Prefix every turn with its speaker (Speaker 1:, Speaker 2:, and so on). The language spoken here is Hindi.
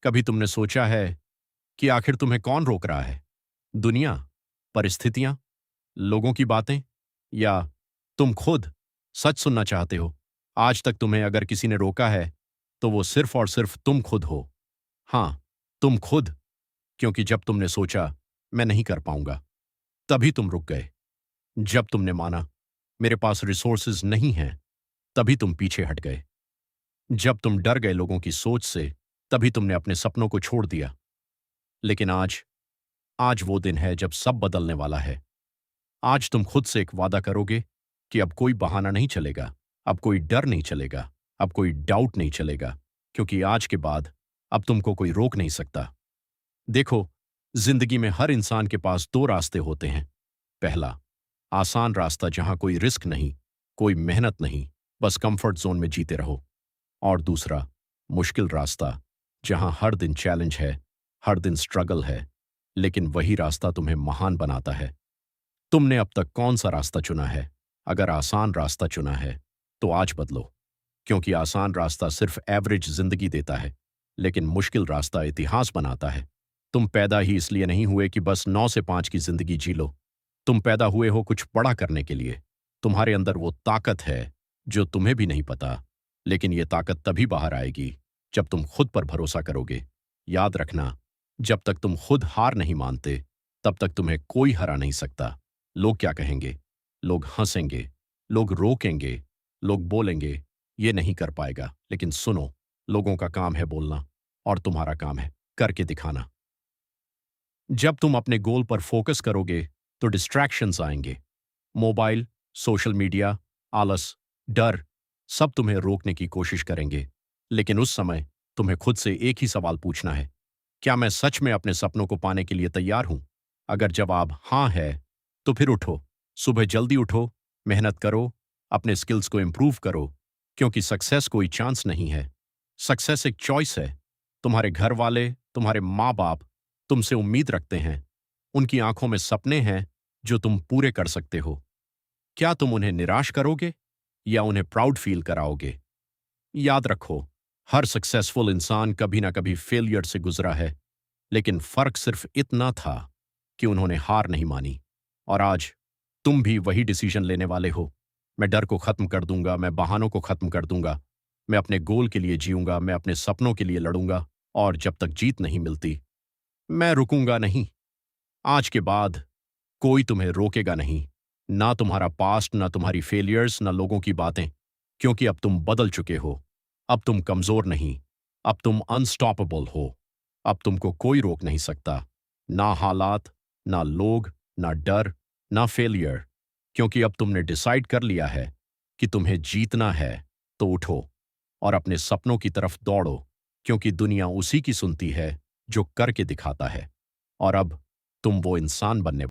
Speaker 1: कभी तुमने सोचा है कि आखिर तुम्हें कौन रोक रहा है? दुनिया, परिस्थितियां, लोगों की बातें, या तुम खुद? सच सुनना चाहते हो? आज तक तुम्हें अगर किसी ने रोका है, तो वो सिर्फ और सिर्फ तुम खुद हो। हां, तुम खुद। क्योंकि जब तुमने सोचा, मैं नहीं कर पाऊंगा, तभी तुम रुक गए। जब तुमने माना, मेरे पास रिसोर्सेज नहीं हैं, तभी तुम पीछे हट गए। जब तुम डर गए लोगों की सोच से, तभी तुमने अपने सपनों को छोड़ दिया। लेकिन आज, आज वो दिन है जब सब बदलने वाला है। आज तुम खुद से एक वादा करोगे कि अब कोई बहाना नहीं चलेगा, अब कोई डर नहीं चलेगा, अब कोई डाउट नहीं चलेगा, क्योंकि आज के बाद अब तुमको कोई रोक नहीं सकता। देखो, जिंदगी में हर इंसान के पास दो रास्ते होते हैं। पहला, आसान रास्ता जहां कोई रिस्क नहीं, कोई मेहनत नहीं, बस कंफर्ट जोन में जीते रहो। और दूसरा, मुश्किल रास्ता, जहां हर दिन चैलेंज है, हर दिन स्ट्रगल है, लेकिन वही रास्ता तुम्हें महान बनाता है। तुमने अब तक कौन सा रास्ता चुना है? अगर आसान रास्ता चुना है, तो आज बदलो, क्योंकि आसान रास्ता सिर्फ एवरेज जिंदगी देता है, लेकिन मुश्किल रास्ता इतिहास बनाता है। तुम पैदा ही इसलिए नहीं हुए कि बस 9 से 5 की जिंदगी जी लो। तुम पैदा हुए हो कुछ बड़ा करने के लिए। तुम्हारे अंदर वो ताकत है जो तुम्हें भी नहीं पता, लेकिन ये ताकत तभी बाहर आएगी जब तुम खुद पर भरोसा करोगे। याद रखना, जब तक तुम खुद हार नहीं मानते, तब तक तुम्हें कोई हरा नहीं सकता। लोग क्या कहेंगे? लोग हंसेंगे, लोग रोकेंगे, लोग बोलेंगे, ये नहीं कर पाएगा। लेकिन सुनो, लोगों का काम है बोलना, और तुम्हारा काम है करके दिखाना। जब तुम अपने गोल पर फोकस करोगे, तो डिस्ट्रैक्शंस आएंगे। मोबाइल, सोशल मीडिया, आलस, डर, सब तुम्हें रोकने की कोशिश करेंगे। लेकिन उस समय तुम्हें खुद से एक ही सवाल पूछना है, क्या मैं सच में अपने सपनों को पाने के लिए तैयार हूं? अगर जवाब हां है, तो फिर उठो। सुबह जल्दी उठो, मेहनत करो, अपने स्किल्स को इंप्रूव करो, क्योंकि सक्सेस कोई चांस नहीं है। सक्सेस एक चॉइस है। तुम्हारे घर वाले, तुम्हारे माँ बाप तुमसे उम्मीद रखते हैं। उनकी आंखों में सपने हैं जो तुम पूरे कर सकते हो। क्या तुम उन्हें निराश करोगे, या उन्हें प्राउड फील कराओगे? याद रखो, हर सक्सेसफुल इंसान कभी ना कभी फेलियर से गुजरा है, लेकिन फर्क सिर्फ इतना था कि उन्होंने हार नहीं मानी। और आज तुम भी वही डिसीजन लेने वाले हो। मैं डर को खत्म कर दूंगा, मैं बहानों को खत्म कर दूंगा, मैं अपने गोल के लिए जीऊंगा, मैं अपने सपनों के लिए लड़ूंगा, और जब तक जीत नहीं मिलती, मैं रुकूंगा नहीं। आज के बाद कोई तुम्हें रोकेगा नहीं, ना तुम्हारा पास्ट, ना तुम्हारी फेलियर्स, ना लोगों की बातें, क्योंकि अब तुम बदल चुके हो। अब तुम कमजोर नहीं, अब तुम अनस्टॉपेबल हो। अब तुमको कोई रोक नहीं सकता, ना हालात, ना लोग, ना डर, ना फेलियर, क्योंकि अब तुमने डिसाइड कर लिया है कि तुम्हें जीतना है। तो उठो और अपने सपनों की तरफ दौड़ो, क्योंकि दुनिया उसी की सुनती है जो करके दिखाता है। और अब तुम वो इंसान बनने